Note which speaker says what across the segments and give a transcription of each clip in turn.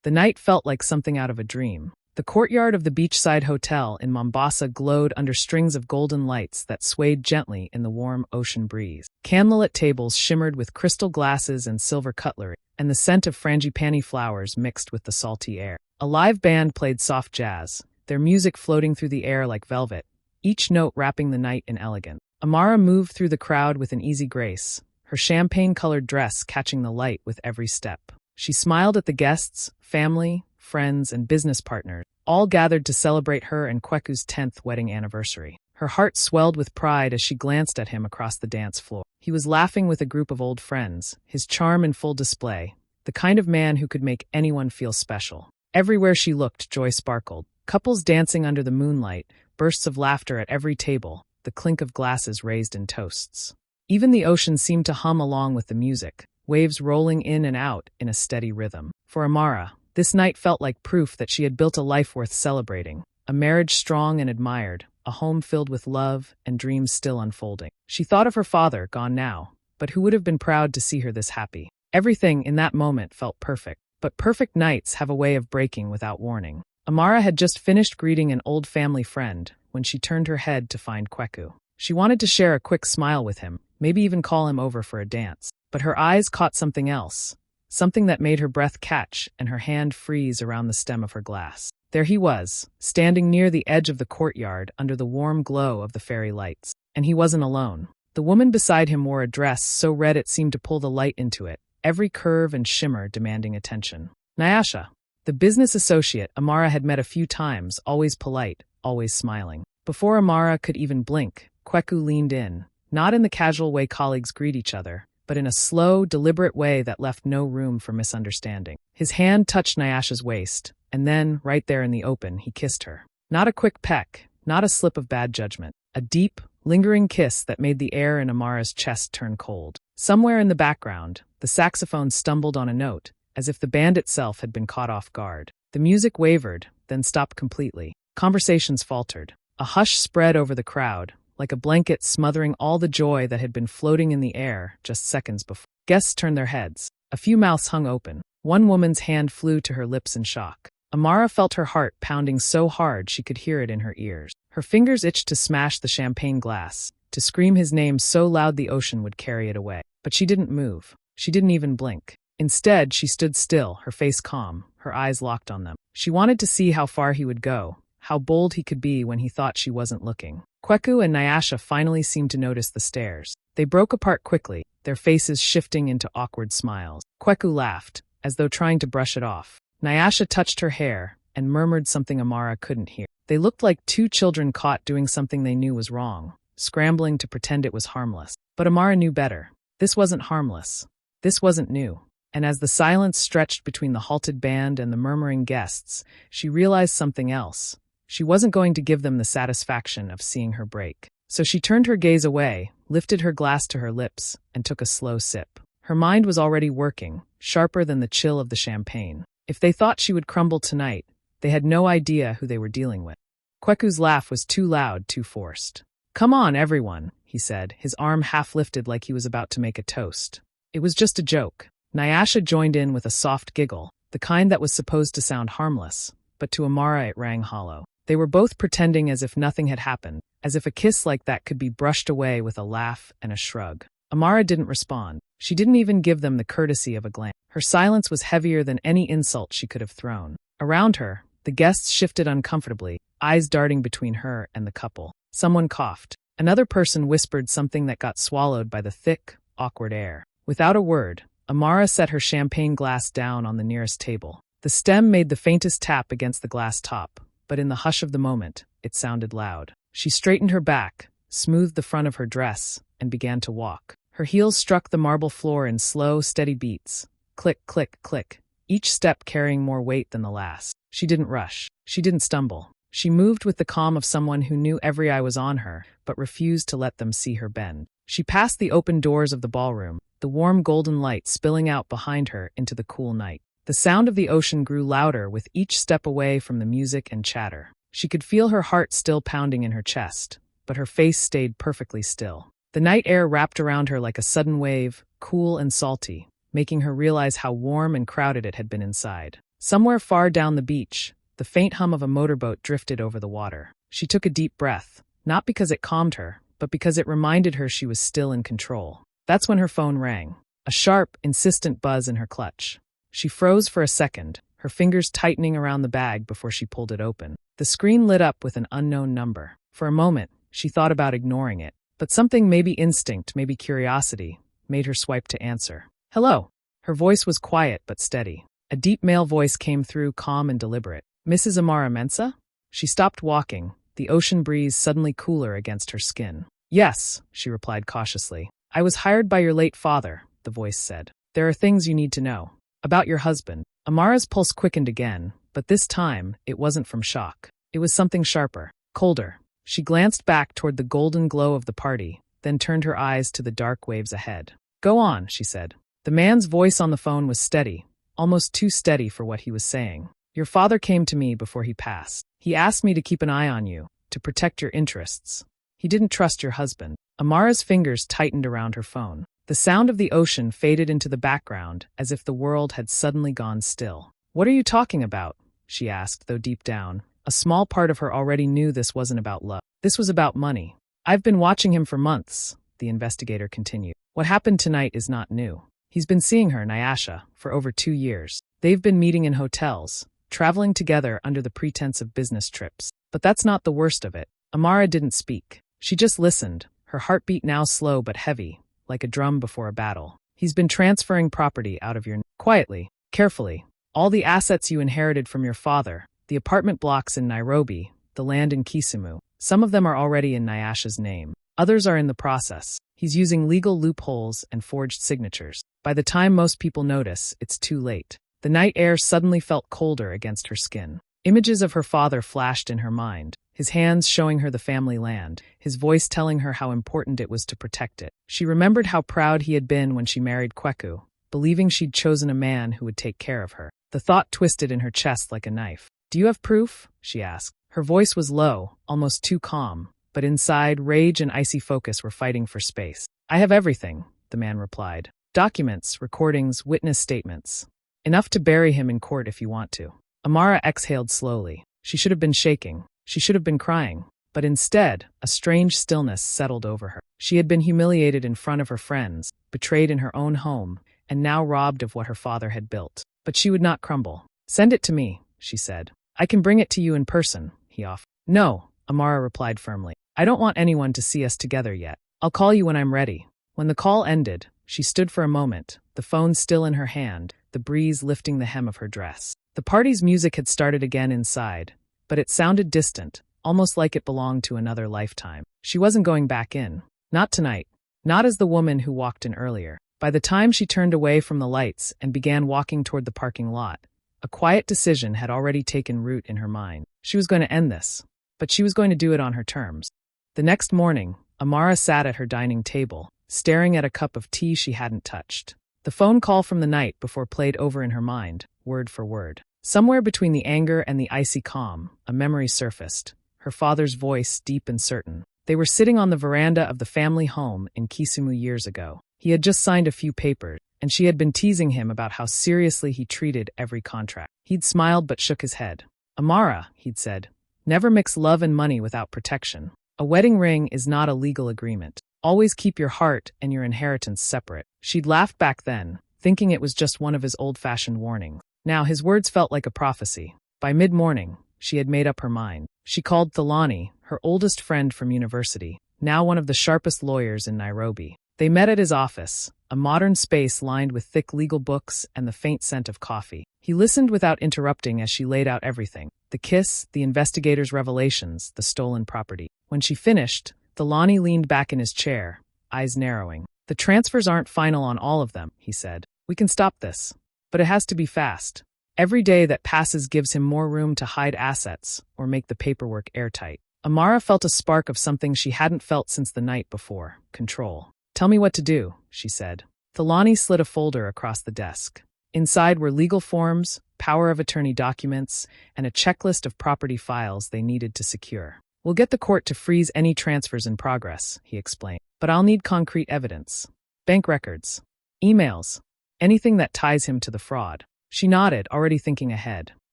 Speaker 1: The night felt like something out of a dream. The courtyard of the beachside hotel in Mombasa glowed under strings of golden lights that swayed gently in the warm ocean breeze. Candlelit tables shimmered with crystal glasses and silver cutlery, and the scent of frangipani flowers mixed with the salty air. A live band played soft jazz, their music floating through the air like velvet, each note wrapping the night in elegance. Amara moved through the crowd with an easy grace, her champagne-colored dress catching the light with every step. She smiled at the guests, family, friends, and business partners, all gathered to celebrate her and Kweku's 10th wedding anniversary. Her heart swelled with pride as she glanced at him across the dance floor. He was laughing with a group of old friends, his charm in full display, the kind of man who could make anyone feel special. Everywhere she looked, joy sparkled. Couples dancing under the moonlight, bursts of laughter at every table, the clink of glasses raised in toasts. Even the ocean seemed to hum along with the music, waves rolling in and out in a steady rhythm. For Amara, this night felt like proof that she had built a life worth celebrating, a marriage strong and admired, a home filled with love and dreams still unfolding. She thought of her father, gone now, but who would have been proud to see her this happy. Everything in that moment felt perfect, but perfect nights have a way of breaking without warning. Amara had just finished greeting an old family friend when she turned her head to find Kweku. She wanted to share a quick smile with him, maybe even call him over for a dance, but her eyes caught something else. Something that made her breath catch and her hand freeze around the stem of her glass. There he was, standing near the edge of the courtyard under the warm glow of the fairy lights. And he wasn't alone. The woman beside him wore a dress so red it seemed to pull the light into it, every curve and shimmer demanding attention. Nyasha, the business associate Amara had met a few times, always polite, always smiling. Before Amara could even blink, Kweku leaned in, not in the casual way colleagues greet each other, but in a slow, deliberate way that left no room for misunderstanding. His hand touched Nyasha's waist, and then, right there in the open, he kissed her. Not a quick peck, not a slip of bad judgment. A deep, lingering kiss that made the air in Amara's chest turn cold. Somewhere in the background, the saxophone stumbled on a note, as if the band itself had been caught off guard. The music wavered, then stopped completely. Conversations faltered. A hush spread over the crowd, like a blanket smothering all the joy that had been floating in the air just seconds before. Guests turned their heads. A few mouths hung open. One woman's hand flew to her lips in shock. Amara felt her heart pounding so hard she could hear it in her ears. Her fingers itched to smash the champagne glass, to scream his name so loud the ocean would carry it away. But she didn't move. She didn't even blink. Instead, she stood still, her face calm, her eyes locked on them. She wanted to see how far he would go, how bold he could be when he thought she wasn't looking. Kweku and Nyasha finally seemed to notice the stares. They broke apart quickly, their faces shifting into awkward smiles. Kweku laughed, as though trying to brush it off. Nyasha touched her hair and murmured something Amara couldn't hear. They looked like two children caught doing something they knew was wrong, scrambling to pretend it was harmless. But Amara knew better. This wasn't harmless. This wasn't new. And as the silence stretched between the halted band and the murmuring guests, she realized something else. She wasn't going to give them the satisfaction of seeing her break. So she turned her gaze away, lifted her glass to her lips, and took a slow sip. Her mind was already working, sharper than the chill of the champagne. If they thought she would crumble tonight, they had no idea who they were dealing with. Kweku's laugh was too loud, too forced. "Come on, everyone," he said, his arm half lifted like he was about to make a toast. It was just a joke. Nyasha joined in with a soft giggle, the kind that was supposed to sound harmless, but to Amara it rang hollow. They were both pretending as if nothing had happened, as if a kiss like that could be brushed away with a laugh and a shrug. Amara didn't respond. She didn't even give them the courtesy of a glance. Her silence was heavier than any insult she could have thrown. Around her, the guests shifted uncomfortably, eyes darting between her and the couple. Someone coughed. Another person whispered something that got swallowed by the thick, awkward air. Without a word, Amara set her champagne glass down on the nearest table. The stem made the faintest tap against the glass top, but in the hush of the moment, it sounded loud. She straightened her back, smoothed the front of her dress, and began to walk. Her heels struck the marble floor in slow, steady beats. Click, click, click, each step carrying more weight than the last. She didn't rush. She didn't stumble. She moved with the calm of someone who knew every eye was on her, but refused to let them see her bend. She passed the open doors of the ballroom, the warm golden light spilling out behind her into the cool night. The sound of the ocean grew louder with each step away from the music and chatter. She could feel her heart still pounding in her chest, but her face stayed perfectly still. The night air wrapped around her like a sudden wave, cool and salty, making her realize how warm and crowded it had been inside. Somewhere far down the beach, the faint hum of a motorboat drifted over the water. She took a deep breath, not because it calmed her, but because it reminded her she was still in control. That's when her phone rang, a sharp, insistent buzz in her clutch. She froze for a second, her fingers tightening around the bag before she pulled it open. The screen lit up with an unknown number. For a moment, she thought about ignoring it, but something, maybe instinct, maybe curiosity, made her swipe to answer. Hello. Her voice was quiet but steady. A deep male voice came through, calm and deliberate. Mrs. Amara Mensa? She stopped walking, the ocean breeze suddenly cooler against her skin. Yes, she replied cautiously. I was hired by your late father, the voice said. There are things you need to know. About your husband. Amara's pulse quickened again, but this time, it wasn't from shock. It was something sharper, colder. She glanced back toward the golden glow of the party, then turned her eyes to the dark waves ahead. Go on, she said. The man's voice on the phone was steady, almost too steady for what he was saying. Your father came to me before he passed. He asked me to keep an eye on you, to protect your interests. He didn't trust your husband. Amara's fingers tightened around her phone. The sound of the ocean faded into the background, as if the world had suddenly gone still. What are you talking about? She asked, though deep down, a small part of her already knew this wasn't about love. This was about money. I've been watching him for months, the investigator continued. What happened tonight is not new. He's been seeing her, Nyasha, for over 2 years. They've been meeting in hotels, traveling together under the pretense of business trips. But that's not the worst of it. Amara didn't speak. She just listened, her heartbeat now slow but heavy, like a drum before a battle. He's been transferring property out of your quietly, carefully. All the assets you inherited from your father, the apartment blocks in Nairobi, the land in Kisumu. Some of them are already in Nyasha's name. Others are in the process. He's using legal loopholes and forged signatures. By the time most people notice, it's too late. The night air suddenly felt colder against her skin. Images of her father flashed in her mind, his hands showing her the family land, his voice telling her how important it was to protect it. She remembered how proud he had been when she married Kweku, believing she'd chosen a man who would take care of her. The thought twisted in her chest like a knife. Do you have proof? She asked. Her voice was low, almost too calm, but inside, rage and icy focus were fighting for space. I have everything, the man replied. Documents, recordings, witness statements. Enough to bury him in court if you want to. Amara exhaled slowly. She should have been shaking. She should have been crying. But instead, a strange stillness settled over her. She had been humiliated in front of her friends, betrayed in her own home, and now robbed of what her father had built. But she would not crumble. Send it to me, she said. I can bring it to you in person, he offered. No, Amara replied firmly. I don't want anyone to see us together yet. I'll call you when I'm ready. When the call ended, she stood for a moment, the phone still in her hand, the breeze lifting the hem of her dress. The party's music had started again inside, but it sounded distant, almost like it belonged to another lifetime. She wasn't going back in. Not tonight. Not as the woman who walked in earlier. By the time she turned away from the lights and began walking toward the parking lot, a quiet decision had already taken root in her mind. She was going to end this, but she was going to do it on her terms. The next morning, Amara sat at her dining table, staring at a cup of tea she hadn't touched. The phone call from the night before played over in her mind, word for word. Somewhere between the anger and the icy calm, a memory surfaced, her father's voice deep and certain. They were sitting on the veranda of the family home in Kisumu years ago. He had just signed a few papers, and she had been teasing him about how seriously he treated every contract. He'd smiled but shook his head. Amara, he'd said, never mix love and money without protection. A wedding ring is not a legal agreement. Always keep your heart and your inheritance separate. She'd laughed back then, thinking it was just one of his old-fashioned warnings. Now his words felt like a prophecy. By mid-morning, she had made up her mind. She called Thalani, her oldest friend from university, now one of the sharpest lawyers in Nairobi. They met at his office, a modern space lined with thick legal books and the faint scent of coffee. He listened without interrupting as she laid out everything. The kiss, the investigator's revelations, the stolen property. When she finished, Thalani leaned back in his chair, eyes narrowing. The transfers aren't final on all of them, he said. We can stop this. But it has to be fast. Every day that passes gives him more room to hide assets or make the paperwork airtight. Amara felt a spark of something she hadn't felt since the night before, control. Tell me what to do, she said. Thalani slid a folder across the desk. Inside were legal forms, power of attorney documents, and a checklist of property files they needed to secure. We'll get the court to freeze any transfers in progress, he explained. But I'll need concrete evidence. Bank records. Emails. Anything that ties him to the fraud. She nodded, already thinking ahead.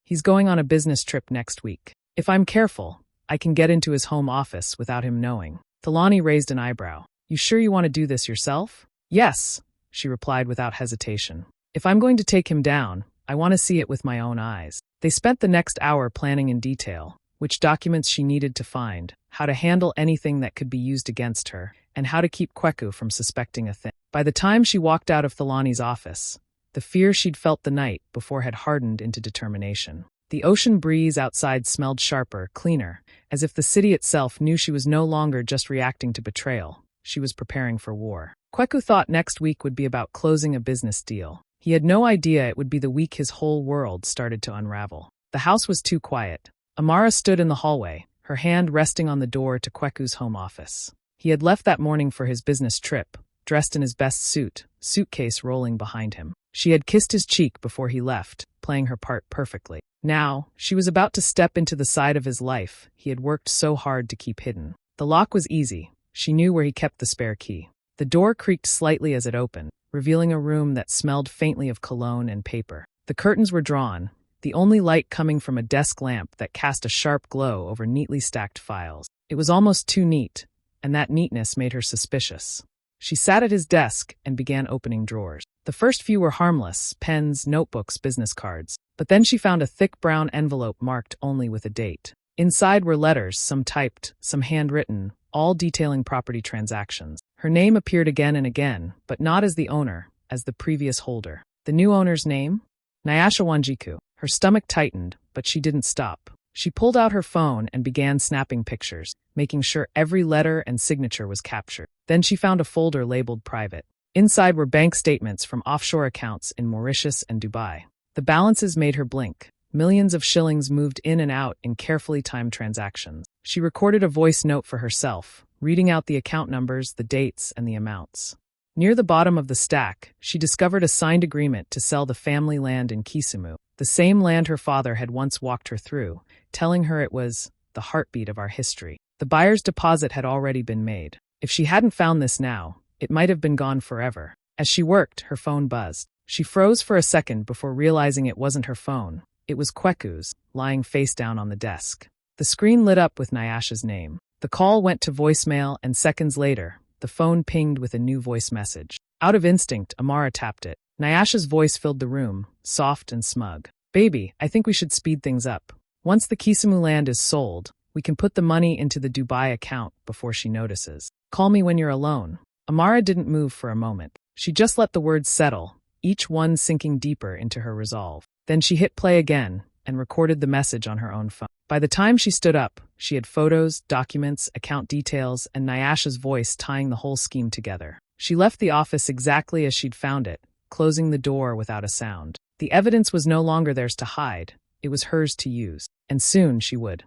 Speaker 1: He's going on a business trip next week. If I'm careful, I can get into his home office without him knowing. Thelani raised an eyebrow. You sure you want to do this yourself? Yes, she replied without hesitation. If I'm going to take him down, I want to see it with my own eyes. They spent the next hour planning in detail which documents she needed to find, how to handle anything that could be used against her, and how to keep Kweku from suspecting a thing. By the time she walked out of Thelani's office, the fear she'd felt the night before had hardened into determination. The ocean breeze outside smelled sharper, cleaner, as if the city itself knew she was no longer just reacting to betrayal. She was preparing for war. Kweku thought next week would be about closing a business deal. He had no idea it would be the week his whole world started to unravel. The house was too quiet. Amara stood in the hallway, her hand resting on the door to Kweku's home office. He had left that morning for his business trip, dressed in his best suit, suitcase rolling behind him. She had kissed his cheek before he left, playing her part perfectly. Now, she was about to step into the side of his life he had worked so hard to keep hidden. The lock was easy. She knew where he kept the spare key. The door creaked slightly as it opened, revealing a room that smelled faintly of cologne and paper. The curtains were drawn, the only light coming from a desk lamp that cast a sharp glow over neatly stacked files. It was almost too neat, and that neatness made her suspicious. She sat at his desk and began opening drawers. The first few were harmless, pens, notebooks, business cards. But then she found a thick brown envelope marked only with a date. Inside were letters, some typed, some handwritten, all detailing property transactions. Her name appeared again and again, but not as the owner, as the previous holder. The new owner's name? Nyasha Wanjiku. Her stomach tightened, but she didn't stop. She pulled out her phone and began snapping pictures, making sure every letter and signature was captured. Then she found a folder labeled private. Inside were bank statements from offshore accounts in Mauritius and Dubai. The balances made her blink. Millions of shillings moved in and out in carefully timed transactions. She recorded a voice note for herself, reading out the account numbers, the dates, and the amounts. Near the bottom of the stack, she discovered a signed agreement to sell the family land in Kisumu, the same land her father had once walked her through, telling her it was the heartbeat of our history. The buyer's deposit had already been made. If she hadn't found this now, it might have been gone forever. As she worked, her phone buzzed. She froze for a second before realizing it wasn't her phone. It was Kweku's, lying face down on the desk. The screen lit up with Nyasha's name. The call went to voicemail, and seconds later, the phone pinged with a new voice message. Out of instinct, Amara tapped it. Nyasha's voice filled the room, soft and smug. Baby, I think we should speed things up. Once the Kisumu land is sold, we can put the money into the Dubai account before she notices. Call me when you're alone. Amara didn't move for a moment. She just let the words settle, each one sinking deeper into her resolve. Then she hit play again and recorded the message on her own phone. By the time she stood up, she had photos, documents, account details, and Nyasha's voice tying the whole scheme together. She left the office exactly as she'd found it, closing the door without a sound. The evidence was no longer theirs to hide. It was hers to use, and soon she would.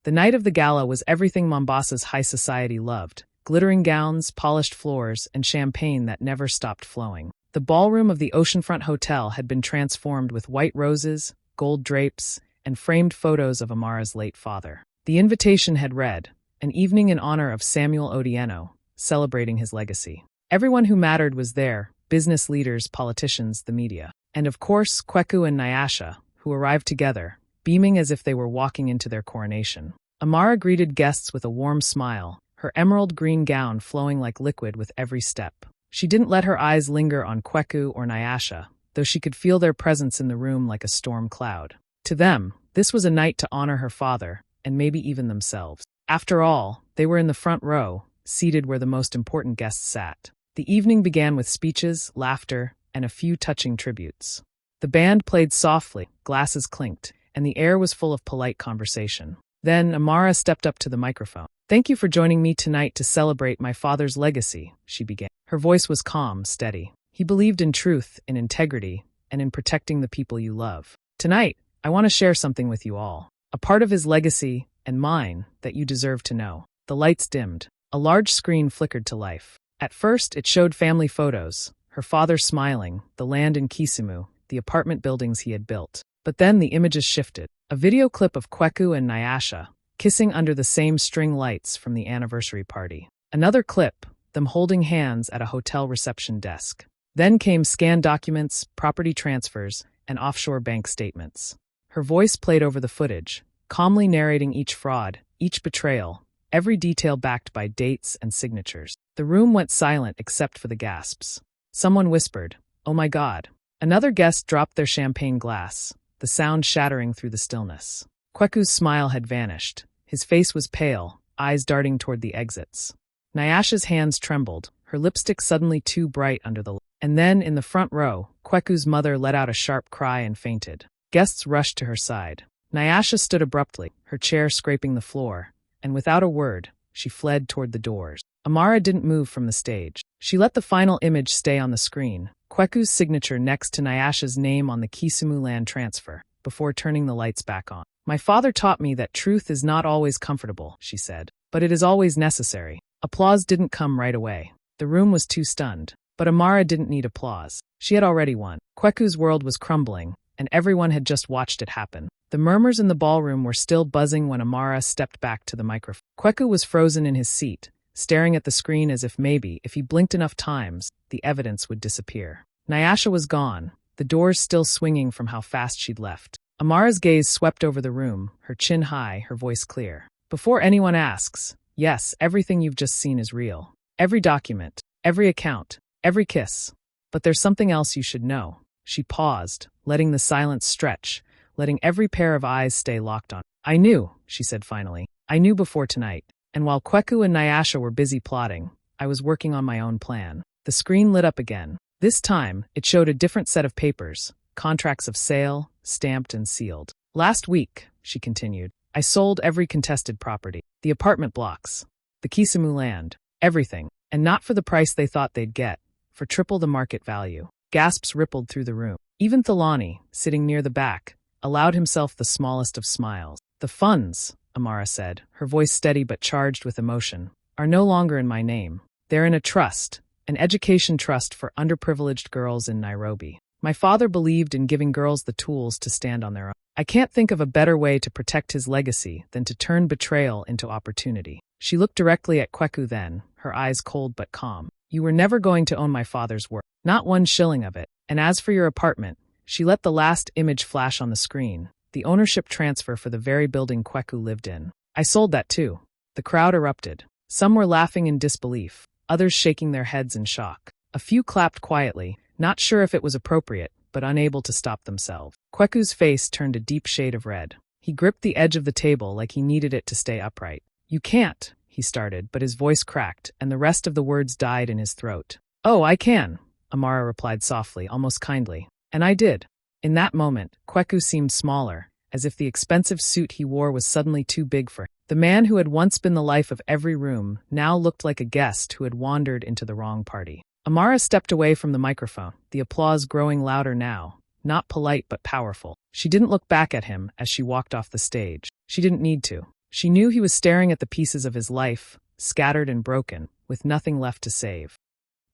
Speaker 1: The night of the gala was everything Mombasa's high society loved. Glittering gowns, polished floors, and champagne that never stopped flowing. The ballroom of the oceanfront hotel had been transformed with white roses, gold drapes, and framed photos of Amara's late father. The invitation had read, "An evening in honor of Samuel Otieno, celebrating his legacy." Everyone who mattered was there, business leaders, politicians, the media. And of course, Kweku and Nyasha, who arrived together, beaming as if they were walking into their coronation. Amara greeted guests with a warm smile, her emerald green gown flowing like liquid with every step. She didn't let her eyes linger on Kweku or Nyasha, though she could feel their presence in the room like a storm cloud. To them, this was a night to honor her father, and maybe even themselves. After all, they were in the front row, seated where the most important guests sat. The evening began with speeches, laughter, and a few touching tributes. The band played softly, glasses clinked, and the air was full of polite conversation. Then Amara stepped up to the microphone. "Thank you for joining me tonight to celebrate my father's legacy," she began. Her voice was calm, steady. He believed in truth, in integrity, and in protecting the people you love. "Tonight, I want to share something with you all. A part of his legacy, and mine, that you deserve to know." The lights dimmed. A large screen flickered to life. At first, it showed family photos, her father smiling, the land in Kisumu, the apartment buildings he had built. But then the images shifted. A video clip of Kweku and Nyasha, kissing under the same string lights from the anniversary party. Another clip, them holding hands at a hotel reception desk. Then came scanned documents, property transfers, and offshore bank statements. Her voice played over the footage, calmly narrating each fraud, each betrayal, every detail backed by dates and signatures. The room went silent except for the gasps. Someone whispered, "Oh my God." Another guest dropped their champagne glass, the sound shattering through the stillness. Kweku's smile had vanished. His face was pale, eyes darting toward the exits. Nyasha's hands trembled, her lipstick suddenly too bright under the light. And then, in the front row, Kweku's mother let out a sharp cry and fainted. Guests rushed to her side. Nyasha stood abruptly, her chair scraping the floor, and without a word, she fled toward the doors. Amara didn't move from the stage. She let the final image stay on the screen, Kweku's signature next to Nyasha's name on the Kisumu land transfer, before turning the lights back on. "My father taught me that truth is not always comfortable," she said, "but it is always necessary." Applause didn't come right away. The room was too stunned. But Amara didn't need applause. She had already won. Kweku's world was crumbling, and everyone had just watched it happen. The murmurs in the ballroom were still buzzing when Amara stepped back to the microphone. Kweku was frozen in his seat, staring at the screen as if maybe, if he blinked enough times, the evidence would disappear. Nyasha was gone, the doors still swinging from how fast she'd left. Amara's gaze swept over the room, her chin high, her voice clear. "Before anyone asks, yes, everything you've just seen is real. Every document, every account, every kiss. But there's something else you should know." She paused, letting the silence stretch, letting every pair of eyes stay locked on. "I knew," she said finally. "I knew before tonight. And while Kweku and Nyasha were busy plotting, I was working on my own plan." The screen lit up again. This time, it showed a different set of papers, contracts of sale, stamped and sealed. "Last week," she continued, "I sold every contested property. The apartment blocks, the Kisumu land, everything. And not for the price they thought they'd get. For triple the market value." Gasps rippled through the room. Even Thelani, sitting near the back, allowed himself the smallest of smiles. "The funds," Amara said, her voice steady but charged with emotion, "are no longer in my name. They're in a trust, an education trust for underprivileged girls in Nairobi. My father believed in giving girls the tools to stand on their own. I can't think of a better way to protect his legacy than to turn betrayal into opportunity." She looked directly at Kweku then, her eyes cold but calm. "You were never going to own my father's work. Not one shilling of it. And as for your apartment," she let the last image flash on the screen, the ownership transfer for the very building Kweku lived in. "I sold that too." The crowd erupted. Some were laughing in disbelief, others shaking their heads in shock. A few clapped quietly, not sure if it was appropriate, but unable to stop themselves. Kweku's face turned a deep shade of red. He gripped the edge of the table like he needed it to stay upright. "You can't," he started, but his voice cracked, and the rest of the words died in his throat. "Oh, I can," Amara replied softly, almost kindly. "And I did." In that moment, Kweku seemed smaller, as if the expensive suit he wore was suddenly too big for him. The man who had once been the life of every room now looked like a guest who had wandered into the wrong party. Amara stepped away from the microphone, the applause growing louder now, not polite but powerful. She didn't look back at him as she walked off the stage. She didn't need to. She knew he was staring at the pieces of his life, scattered and broken, with nothing left to save.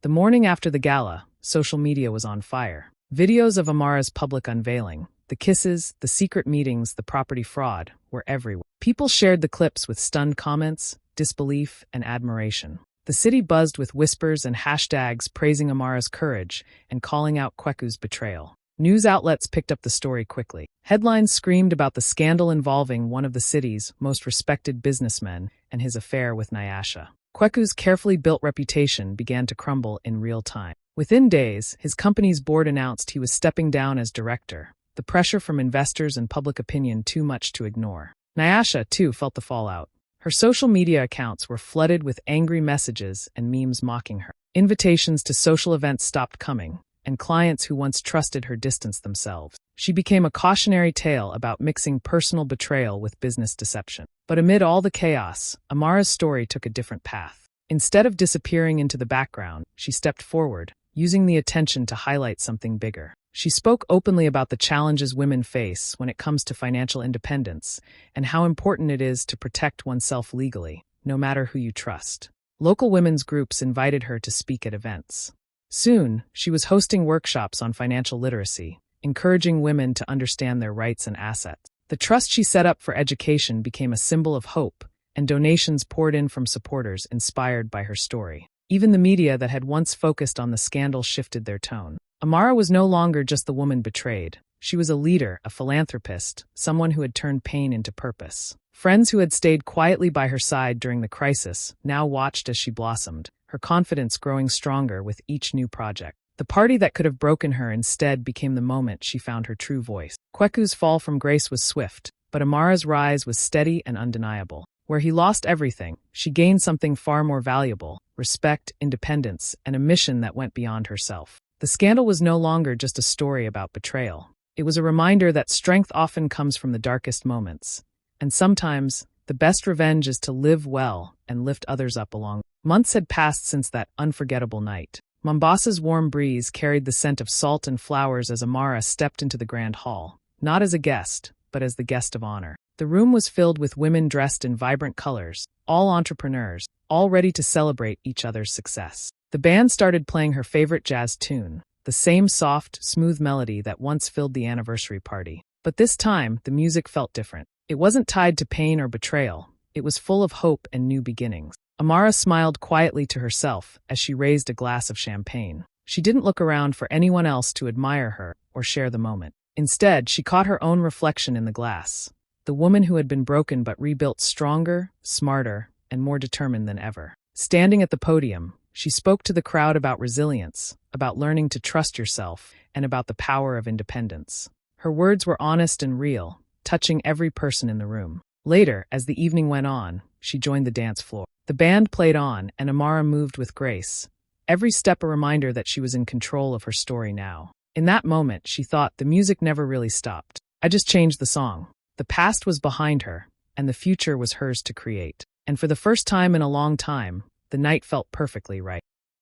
Speaker 1: The morning after the gala, social media was on fire. Videos of Amara's public unveiling, the kisses, the secret meetings, the property fraud, were everywhere. People shared the clips with stunned comments, disbelief, and admiration. The city buzzed with whispers and hashtags praising Amara's courage and calling out Kweku's betrayal. News outlets picked up the story quickly. Headlines screamed about the scandal involving one of the city's most respected businessmen and his affair with Nyasha. Kweku's carefully built reputation began to crumble in real time. Within days, his company's board announced he was stepping down as director, the pressure from investors and public opinion too much to ignore. Nyasha, too, felt the fallout. Her social media accounts were flooded with angry messages and memes mocking her. Invitations to social events stopped coming, and clients who once trusted her distanced themselves. She became a cautionary tale about mixing personal betrayal with business deception. But amid all the chaos, Amara's story took a different path. Instead of disappearing into the background, she stepped forward, using the attention to highlight something bigger. She spoke openly about the challenges women face when it comes to financial independence and how important it is to protect oneself legally, no matter who you trust. Local women's groups invited her to speak at events. Soon, she was hosting workshops on financial literacy, encouraging women to understand their rights and assets. The trust she set up for education became a symbol of hope, and donations poured in from supporters inspired by her story. Even the media that had once focused on the scandal shifted their tone. Amara was no longer just the woman betrayed. She was a leader, a philanthropist, someone who had turned pain into purpose. Friends who had stayed quietly by her side during the crisis now watched as she blossomed, her confidence growing stronger with each new project. The party that could have broken her instead became the moment she found her true voice. Kweku's fall from grace was swift, but Amara's rise was steady and undeniable. Where he lost everything, she gained something far more valuable: respect, independence, and a mission that went beyond herself. The scandal was no longer just a story about betrayal. It was a reminder that strength often comes from the darkest moments. And sometimes, the best revenge is to live well and lift others up along. Months had passed since that unforgettable night. Mombasa's warm breeze carried the scent of salt and flowers as Amara stepped into the grand hall, not as a guest, but as the guest of honor. The room was filled with women dressed in vibrant colors, all entrepreneurs, all ready to celebrate each other's success. The band started playing her favorite jazz tune, the same soft, smooth melody that once filled the anniversary party. But this time, the music felt different. It wasn't tied to pain or betrayal. It was full of hope and new beginnings. Amara smiled quietly to herself as she raised a glass of champagne. She didn't look around for anyone else to admire her or share the moment. Instead, she caught her own reflection in the glass. The woman who had been broken but rebuilt stronger, smarter, and more determined than ever. Standing at the podium, she spoke to the crowd about resilience, about learning to trust yourself, and about the power of independence. Her words were honest and real, touching every person in the room. Later, as the evening went on, she joined the dance floor. The band played on, and Amara moved with grace, every step a reminder that she was in control of her story now. In that moment, she thought the music never really stopped. I just changed the song. The past was behind her, and the future was hers to create. And for the first time in a long time, the night felt perfectly right.